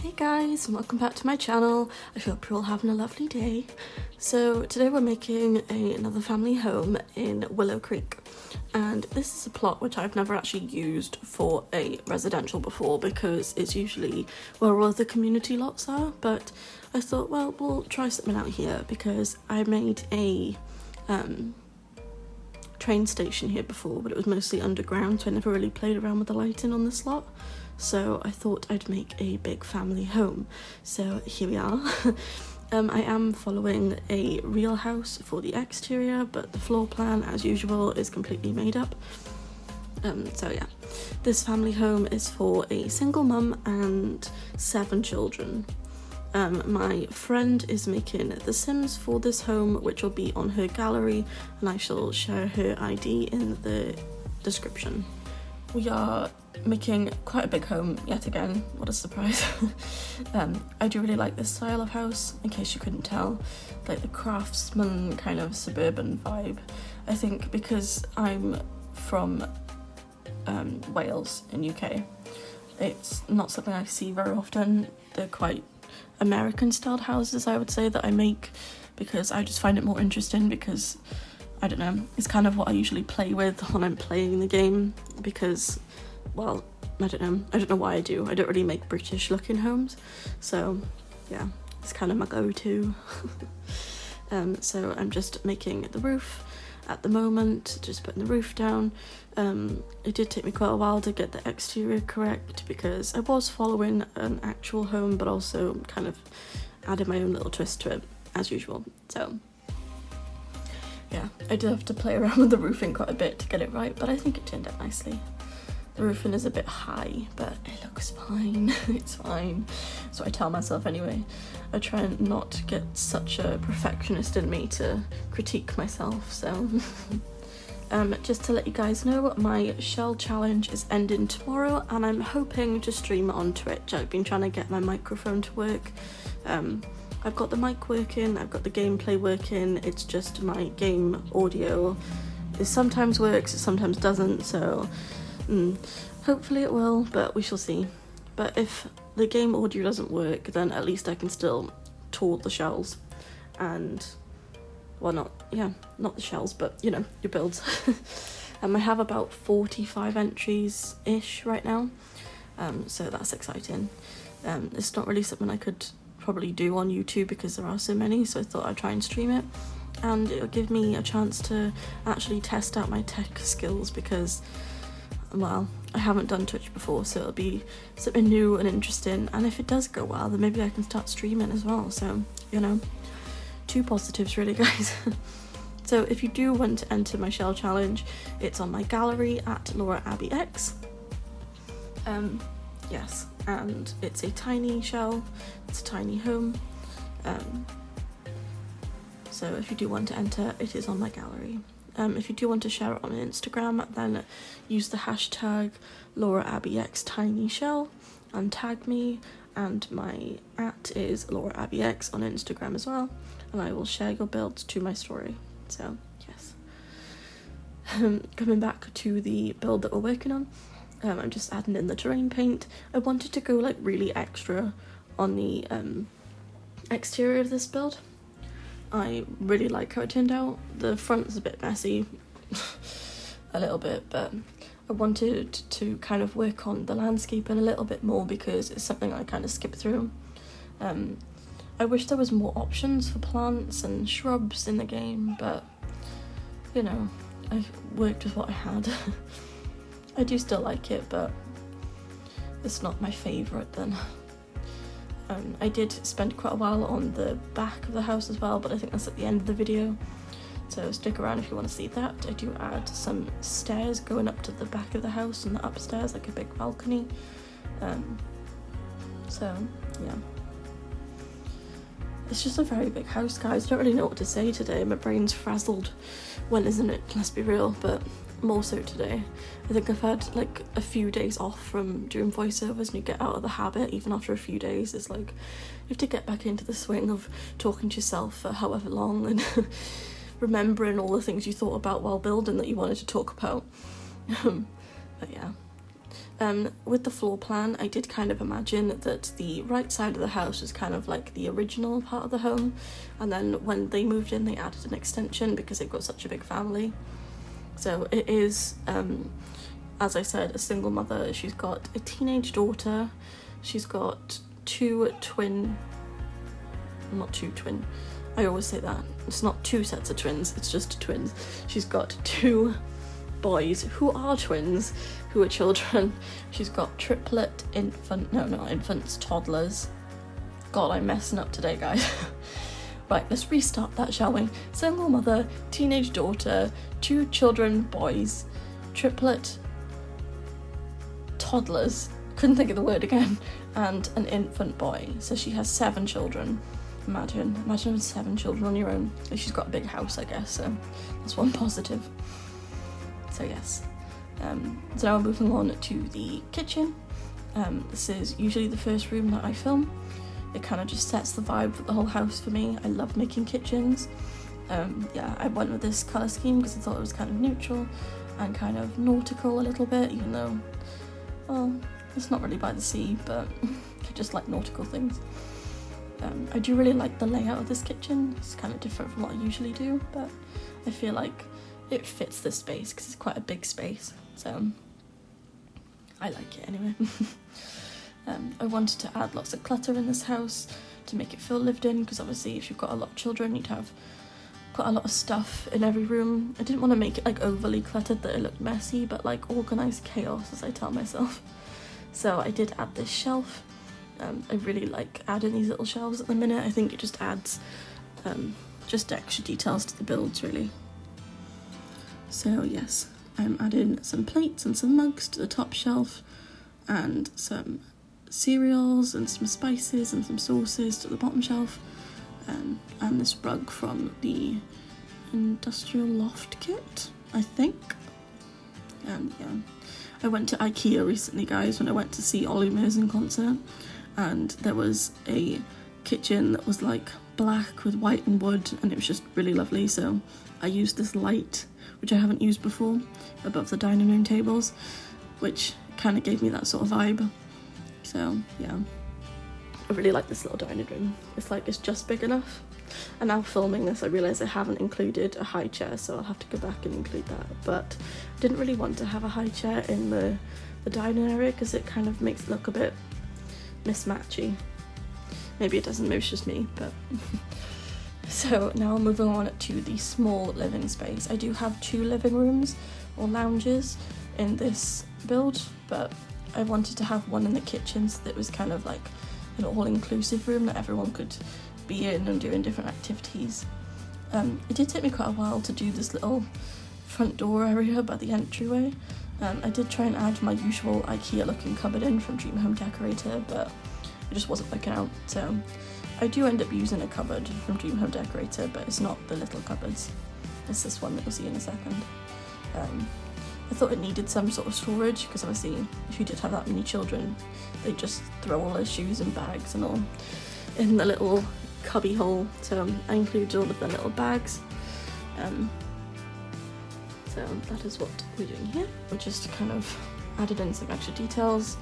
Hey guys, and welcome back to my channel. I hope you're all having a lovely day. So today we're making another family home in Willow Creek, and this is a plot which I've never actually used for a residential before because it's usually where all the community lots are, but I thought, well, we'll try something out here because I made a train station here before, but it was mostly underground, so I never really played around with the lighting on this lot. So I thought I'd make a big family home. So here we are. I am following a real house for the exterior, but the floor plan, as usual, is completely made up. So yeah, this family home is for a single mum and 7 children. My friend is making The Sims for this home, which will be on her gallery, and I shall share her ID in the description. We are making quite a big home yet again, what a surprise. I do really like this style of house, in case you couldn't tell, like the craftsman kind of suburban vibe. I think because I'm from Wales in UK, it's not something I see very often. They're quite American styled houses, I would say, that I make because I just find it more interesting because I don't know, it's kind of what I usually play with when I'm playing the game because, well, I don't know why I don't really make British looking homes, so yeah, it's kind of my go-to. So I'm just making the roof at the moment, just putting the roof down. It did take me quite a while to get the exterior correct because I was following an actual home but also kind of added my own little twist to it as usual. So yeah, I did have to play around with the roofing quite a bit to get it right, but I think it turned out nicely. The roofing is a bit high, but it looks fine. It's fine. So I tell myself anyway. I try not to get such a perfectionist in me to critique myself, so. Just to let you guys know, my shell challenge is ending tomorrow, and I'm hoping to stream it on Twitch. I've been trying to get my microphone to work. I've got the mic working, I've got the gameplay working, it's just my game audio. It sometimes works, it sometimes doesn't, so hopefully it will, but we shall see. But if the game audio doesn't work, then at least I can still tour the shells and, well, not the shells, but you know, your builds. I have about 45 entries-ish right now, so that's exciting. It's not really something I could probably do on YouTube because there are so many, so I thought I'd try and stream it, and it'll give me a chance to actually test out my tech skills because, well, I haven't done Twitch before, so it'll be something new and interesting, and if it does go well, then maybe I can start streaming as well, so, you know, 2 positives really, guys. So if you do want to enter my shell challenge, it's on my gallery at Laura Abby X. Yes, and it's a tiny shell, it's a tiny home, so if you do want to enter, it is on my gallery. If you do want to share it on Instagram, then use the hashtag LauraAbbyXTinyShell and tag me, and my @ is LauraAbbyX on Instagram as well, and I will share your builds to my story, so yes. Coming back to the build that we're working on, I'm just adding in the terrain paint. I wanted to go like really extra on the exterior of this build. I really like how it turned out. The front is a bit messy, a little bit, but I wanted to kind of work on the landscaping a little bit more because it's something I kind of skip through. I wish there was more options for plants and shrubs in the game, but you know, I worked with what I had. I do still like it, but it's not my favourite then. I did spend quite a while on the back of the house as well, but I think that's at the end of the video, so stick around if you want to see that. I do add some stairs going up to the back of the house and the upstairs, like a big balcony. So yeah, it's just a very big house, guys. I don't really know what to say today. My brain's frazzled. When isn't it? Let's be real, but more so today. I think I've had like a few days off from doing voiceovers, and you get out of the habit even after a few days. It's like you have to get back into the swing of talking to yourself for however long and remembering all the things you thought about while building that you wanted to talk about. But yeah, With the floor plan, I did kind of imagine that the right side of the house was kind of like the original part of the home, and then when they moved in they added an extension because they've got such a big family. So it is, as I said, a single mother. She's got a teenage daughter, she's got I always say that, it's not two sets of twins, it's just twins. She's got two boys who are twins, who are children. She's got triplet infants, toddlers. God, I'm messing up today, guys. Right, let's restart that, shall we? Single mother, teenage daughter, two children, boys, triplet, toddlers, couldn't think of the word again, and an infant boy. So she has 7 children. Imagine having 7 children on your own. She's got a big house, I guess, so that's one positive. So yes. So now we're moving on to the kitchen. This is usually the first room that I film. It kind of just sets the vibe for the whole house for me. I love making kitchens. Yeah, I went with this colour scheme because I thought it was kind of neutral and kind of nautical a little bit, even though, well, it's not really by the sea, but I just like nautical things. I do really like the layout of this kitchen. It's kind of different from what I usually do, but I feel like it fits this space because it's quite a big space, so I like it anyway. I wanted to add lots of clutter in this house to make it feel lived in, because obviously if you've got a lot of children you'd have quite a lot of stuff in every room. I didn't want to make it like overly cluttered that it looked messy, but like organised chaos, as I tell myself. So I did add this shelf. I really like adding these little shelves at the minute. I think it just adds just extra details to the builds, really. So yes, I'm adding some plates and some mugs to the top shelf, and some cereals and some spices and some sauces to the bottom shelf, and this rug from the Industrial Loft kit, I think. And yeah, I went to IKEA recently, guys, when I went to see Ollie Murs in concert, and there was a kitchen that was like black with white and wood, and it was just really lovely. So I used this light, which I haven't used before, above the dining room tables, which kind of gave me that sort of vibe. So yeah, I really like this little dining room. It's just big enough. And now filming this, I realise I haven't included a high chair, so I'll have to go back and include that. But I didn't really want to have a high chair in the dining area because it kind of makes it look a bit mismatchy. Maybe it doesn't, maybe it's just me, but... So now moving on to the small living space. I do have 2 living rooms or lounges in this build, but I wanted to have one in the kitchen so that it was kind of like an all-inclusive room that everyone could be in and doing different activities. It did take me quite a while to do this little front door area by the entryway. I did try and add my usual IKEA looking cupboard in from Dream Home Decorator, but it just wasn't working out. So I do end up using a cupboard from Dream Home Decorator, but it's not the little cupboards. It's this one that you'll see in a second. I thought it needed some sort of storage, because obviously if you did have that many children, they'd just throw all their shoes and bags and all in the little cubby hole. So I included all of the little bags. So that is what we're doing here. I just kind of added in some extra details.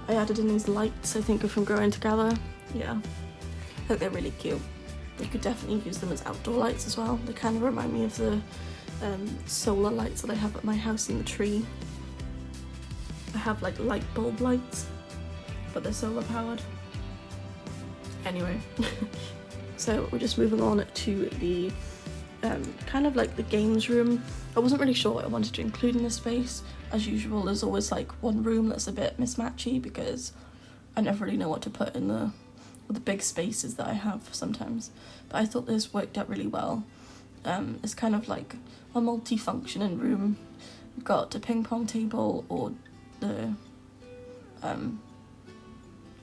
I added in these lights, I think are from Growing Together. Yeah, I think they're really cute. You could definitely use them as outdoor lights as well. They kind of remind me of the solar lights that I have at my house in the tree. I have like light bulb lights, but they're solar powered. Anyway, so we're just moving on to the kind of like the games room. I wasn't really sure what I wanted to include in this space. As usual, there's always like one room that's a bit mismatchy because I never really know what to put in the big spaces that I have sometimes. But I thought this worked out really well. It's kind of like a multi-functioning room. We've got a ping pong table, or the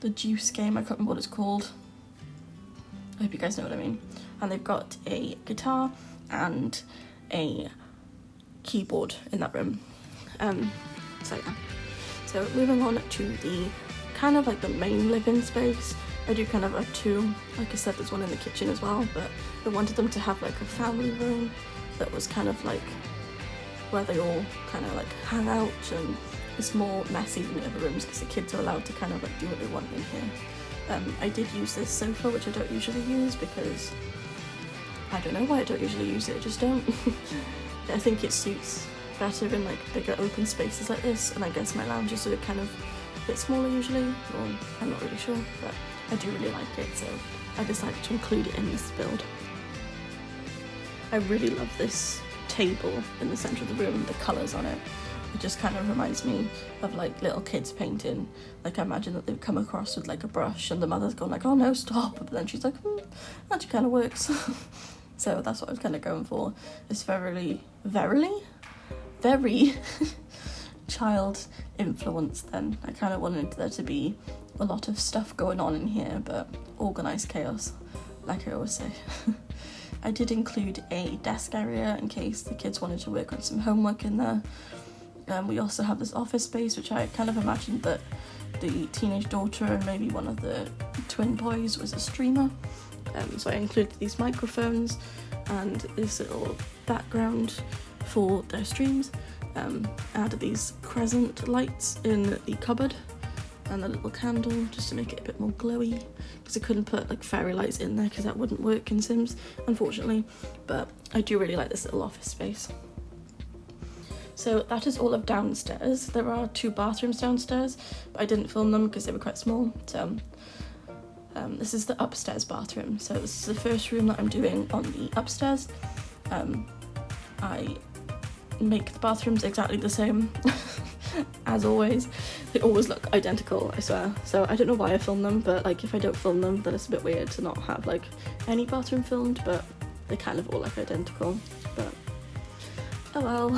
juice game, I can't remember what it's called. I hope you guys know what I mean. And they've got a guitar and a keyboard in that room. So yeah. So moving on to the kind of like the main living space. I do kind of have 2. Like I said, there's one in the kitchen as well, but I wanted them to have like a family room that was kind of like where they all kind of like hang out and it's more messy than the other rooms because the kids are allowed to kind of like do what they want in here. I did use this sofa, which I don't usually use because I don't know why I don't usually use it, I just don't. I think it suits better in like bigger open spaces like this, and I guess my lounges are kind of a bit smaller usually, or I'm not really sure, but I do really like it, so I decided to include it in this build. I really love this table in the centre of the room, the colours on it. It just kind of reminds me of like little kids painting. Like I imagine that they've come across with like a brush and the mother's gone like, oh no, stop, but then she's like, that kind of works. So that's what I was kind of going for. It's very child influenced then. I kind of wanted there to be a lot of stuff going on in here, but organised chaos, like I always say. I did include a desk area in case the kids wanted to work on some homework in there. We also have this office space, which I kind of imagined that the teenage daughter and maybe one of the twin boys was a streamer. So I included these microphones and this little background for their streams. Added these crescent lights in the cupboard and a little candle just to make it a bit more glowy, because I couldn't put like fairy lights in there because that wouldn't work in Sims, unfortunately. But I do really like this little office space. So that is all of downstairs. There are 2 bathrooms downstairs, but I didn't film them because they were quite small. So this is the upstairs bathroom. So this is the first room that I'm doing on the upstairs. I make the bathrooms exactly the same as always. They always look identical, I swear. So I don't know why I film them, but like if I don't film them, then it's a bit weird to not have like any bathroom filmed, but they kind of all look identical. But oh well.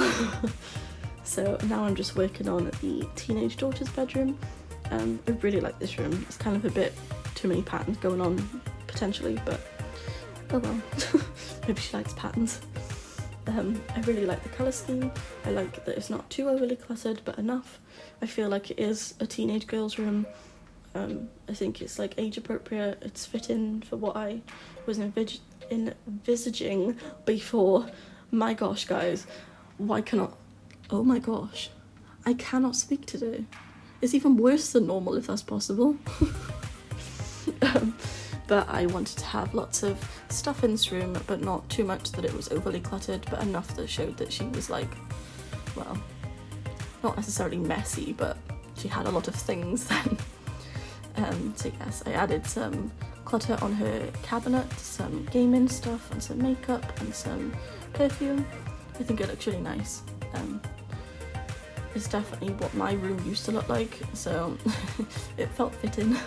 So now I'm just working on the teenage daughter's bedroom. I really like this room. It's kind of a bit too many patterns going on potentially, but oh well. Maybe she likes patterns. I really like the colour scheme. I like that it's not too overly cluttered, but enough. I feel like it is a teenage girl's room. I think it's like age appropriate. It's fitting for what I was envisaging before. My gosh, guys, oh my gosh, I cannot speak today. It's even worse than normal if that's possible. But I wanted to have lots of stuff in this room, but not too much that it was overly cluttered, but enough that showed that she was like, well, not necessarily messy, but she had a lot of things then. So yes, I added some clutter on her cabinet, some gaming stuff and some makeup and some perfume. I think it looks really nice. It's definitely what my room used to look like, so it felt fitting.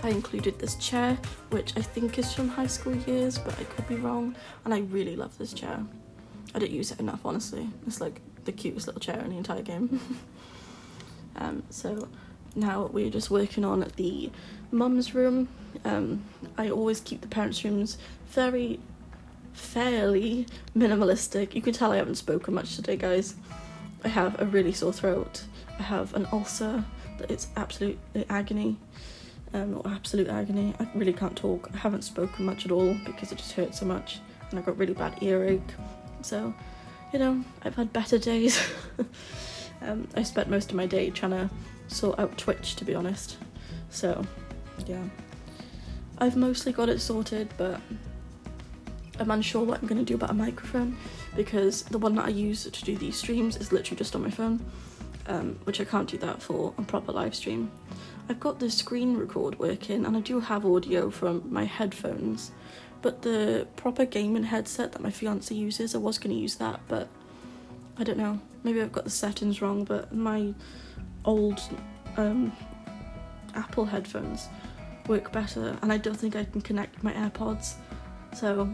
I included this chair, which I think is from high school years, but I could be wrong, and I really love this chair. I don't use it enough, honestly. It's like the cutest little chair in the entire game. So now we're just working on the mum's room. I always keep the parents' rooms fairly minimalistic. You can tell I haven't spoken much today, guys. I have a really sore throat. I have an ulcer that it's absolute agony. Or absolute agony. I really can't talk. I haven't spoken much at all because it just hurts so much, and I've got really bad earache. So, you know, I've had better days. I spent most of my day trying to sort out Twitch, to be honest. So, yeah. I've mostly got it sorted, but I'm unsure what I'm going to do about a microphone, because the one that I use to do these streams is literally just on my phone, which I can't do that for a proper live stream. I've got the screen record working, and I do have audio from my headphones, but the proper gaming headset that my fiance uses, I was going to use that, but I don't know, maybe I've got the settings wrong, but my old Apple headphones work better, and I don't think I can connect my AirPods, so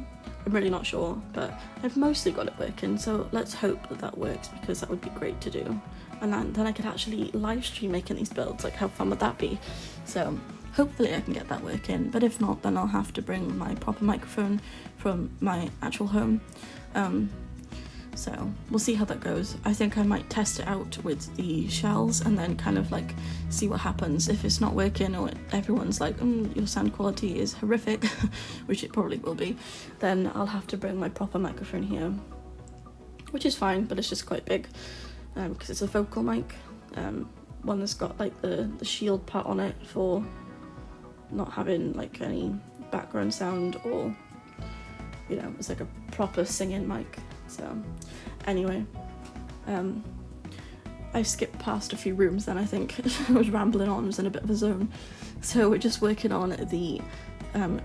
I'm really not sure, but I've mostly got it working, so let's hope that that works, because that would be great to do. And then I could actually live stream making these builds, like how fun would that be? So hopefully I can get that working, but if not, then I'll have to bring my proper microphone from my actual home. So we'll see how that goes. I think I might test it out with the shells and then kind of like see what happens. If it's not working, or everyone's like, your sound quality is horrific, which it probably will be, then I'll have to bring my proper microphone here, which is fine, but it's just quite big. because it's a vocal mic, one that's got like the shield part on it for not having like any background sound, or you know, it's like a proper singing mic. So anyway, I skipped past a few rooms then, I think. I was rambling on, I was in a bit of a zone. So we're just working on the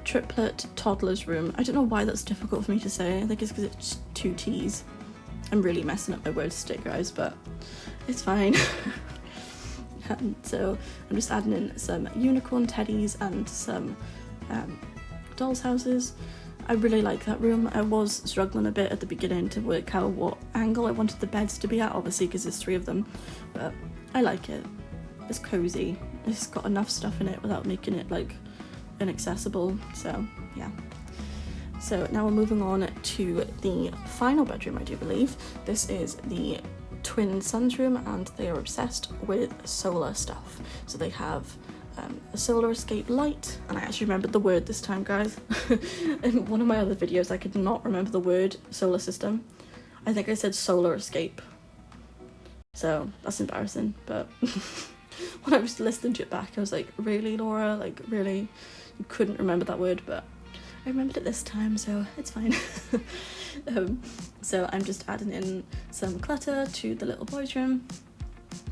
triplet toddler's room. I don't know why that's difficult for me to say. I think it's because it's 2 T's. I'm really messing up my words today, guys, but it's fine. So I'm just adding in some unicorn teddies and some doll's houses. I really like that room. I was struggling a bit at the beginning to work out what angle I wanted the beds to be at, obviously because there's 3 of them, but I like it. It's cozy. It's got enough stuff in it without making it like inaccessible, so yeah. So now we're moving on to the final bedroom, I do believe. This is the twin sons room, and they are obsessed with solar stuff. So they have a solar escape light, and I actually remembered the word this time, guys. In one of my other videos I could not remember the word solar system. I think I said solar escape, so that's embarrassing. But when I was listening to it back, I was like, really, Laura, like really, you couldn't remember that word? But I remembered it this time, so it's fine. So I'm just adding in some clutter to the little boys' room.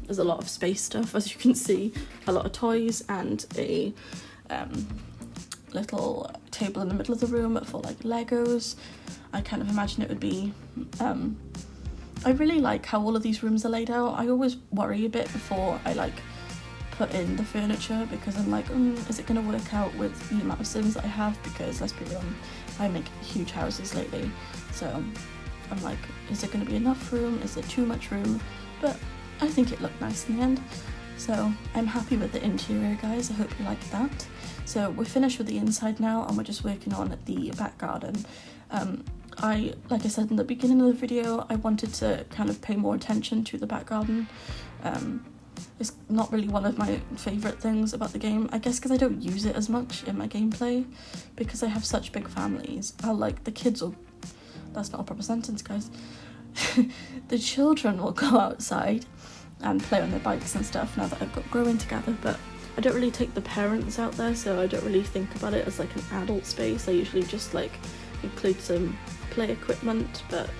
There's a lot of space stuff, as you can see, a lot of toys, and a little table in the middle of the room for like Legos. I kind of imagine it would be, I really like how all of these rooms are laid out. I always worry a bit before I like put in the furniture, because I'm like, is it going to work out with the amount of Sims that I have? Because let's be real, I make huge houses lately, so I'm like, is it going to be enough room? Is there too much room? But I think it looked nice in the end, so I'm happy with the interior, guys. I hope you like that. So we're finished with the inside now, and we're just working on the back garden. Like I said in the beginning of the video, I wanted to kind of pay more attention to the back garden. It's not really one of my favourite things about the game, I guess because I don't use it as much in my gameplay, because I have such big families. The kids will, that's not a proper sentence, guys. The children will go outside and play on their bikes and stuff now that I've got growing together, but I don't really take the parents out there, so I don't really think about it as like an adult space. I usually just like include some play equipment, but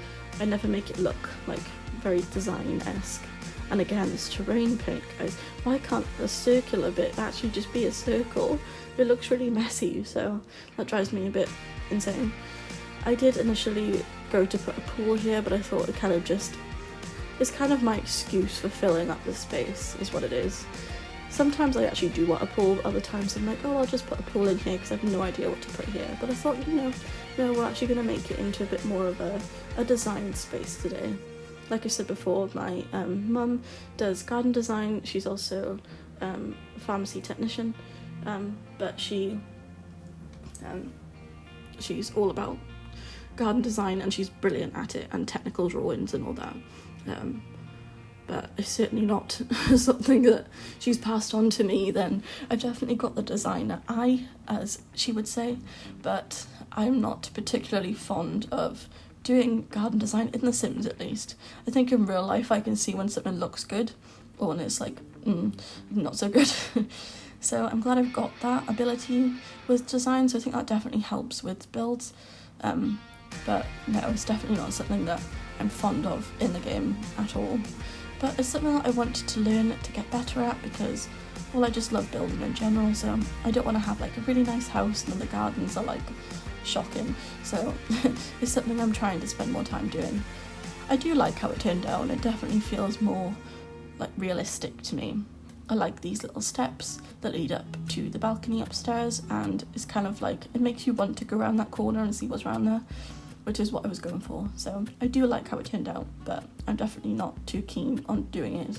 I never make it look like very design-esque. And again, this terrain paint, guys, why can't the circular bit actually just be a circle? It looks really messy, so that drives me a bit insane. I did initially go to put a pool here, but I thought it kind of just, it's kind of my excuse for filling up the space, is what it is. Sometimes I actually do want a pool, other times I'm like, oh, I'll just put a pool in here because I have no idea what to put here. But I thought, no, we're actually going to make it into a bit more of a design space today. Like I said before, my mum does garden design. She's also a pharmacy technician, but she's all about garden design, and she's brilliant at it, and technical drawings and all that. But it's certainly not something that she's passed on to me. Then I've definitely got the designer eye, as she would say, but I'm not particularly fond of doing garden design in The Sims, at least. I think in real life I can see when something looks good or when it's like not so good. So I'm glad I've got that ability with design, so I think that definitely helps with builds. But no, it's definitely not something that I'm fond of in the game at all. But it's something that I want to learn to get better at, because, well, I just love building in general, so I don't want to have like a really nice house and then the gardens are like shocking. So it's something I'm trying to spend more time doing. I do like how it turned out. It definitely feels more like realistic to me. I like these little steps that lead up to the balcony upstairs, and it's kind of like, it makes you want to go around that corner and see what's around there, which is what I was going for. So I do like how it turned out, but I'm definitely not too keen on doing it.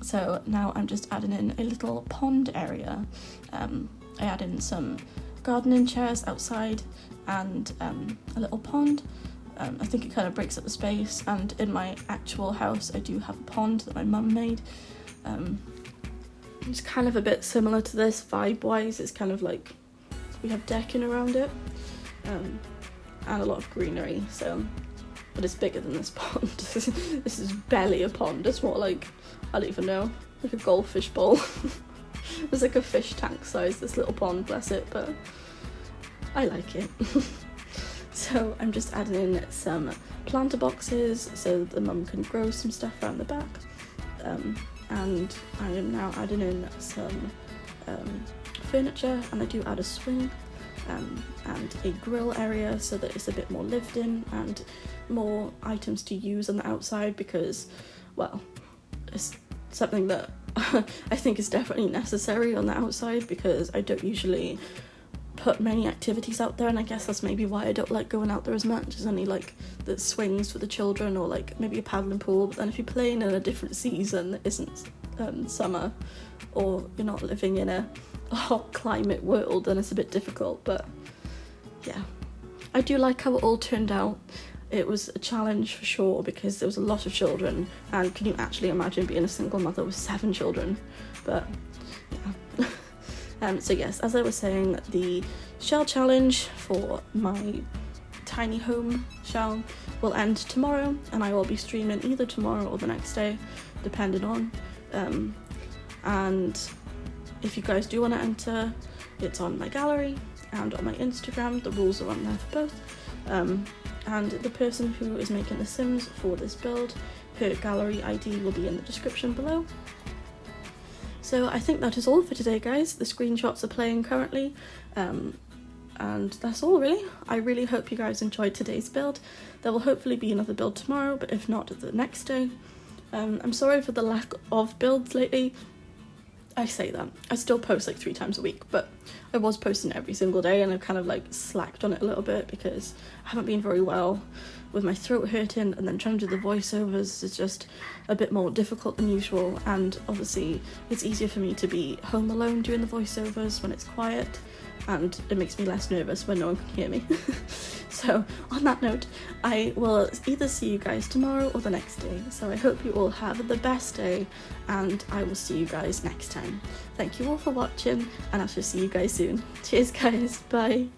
So now I'm just adding in a little pond area. I add in some gardening chairs outside and a little pond. I think it kind of breaks up the space, and in my actual house I do have a pond that my mum made. It's kind of a bit similar to this vibe-wise. It's kind of like, we have decking around it, and a lot of greenery, so but it's bigger than this pond. This is barely a pond, it's more like, I don't even know, like a goldfish bowl. It's like a fish tank size, this little pond, bless it, but I like it. So I'm just adding in some planter boxes so the mum can grow some stuff around the back, and I am now adding in some furniture, and I do add a swing and a grill area so that it's a bit more lived in and more items to use on the outside, because, well, it's something that I think is definitely necessary on the outside, because I don't usually put many activities out there, and I guess that's maybe why I don't like going out there as much. There's only like the swings for the children, or like maybe a paddling pool, but then if you're playing in a different season that isn't summer, or you're not living in a hot climate world, then it's a bit difficult. But yeah, I do like how it all turned out. It was a challenge for sure, because there was a lot of children, and can you actually imagine being a single mother with 7 children? But yeah. So yes, as I was saying, the shell challenge for my tiny home shell will end tomorrow, and I will be streaming either tomorrow or the next day, depending on. And if you guys do want to enter, it's on my gallery and on my Instagram. The rules are on there for both. And the person who is making the Sims for this build, her gallery ID will be in the description below. So I think that is all for today, guys. The screenshots are playing currently, and that's all really. I really hope you guys enjoyed today's build. There will hopefully be another build tomorrow, but if not, the next day. I'm sorry for the lack of builds lately. I say that, I still post like 3 times a week, but I was posting every single day, and I've kind of like slacked on it a little bit because I haven't been very well with my throat hurting, and then trying to do the voiceovers is just a bit more difficult than usual, and obviously it's easier for me to be home alone doing the voiceovers when it's quiet, and it makes me less nervous when no one can hear me. So on that note, I will either see you guys tomorrow or the next day. So I hope you all have the best day, and I will see you guys next time. Thank you all for watching, and I shall see you guys soon. Cheers guys, bye.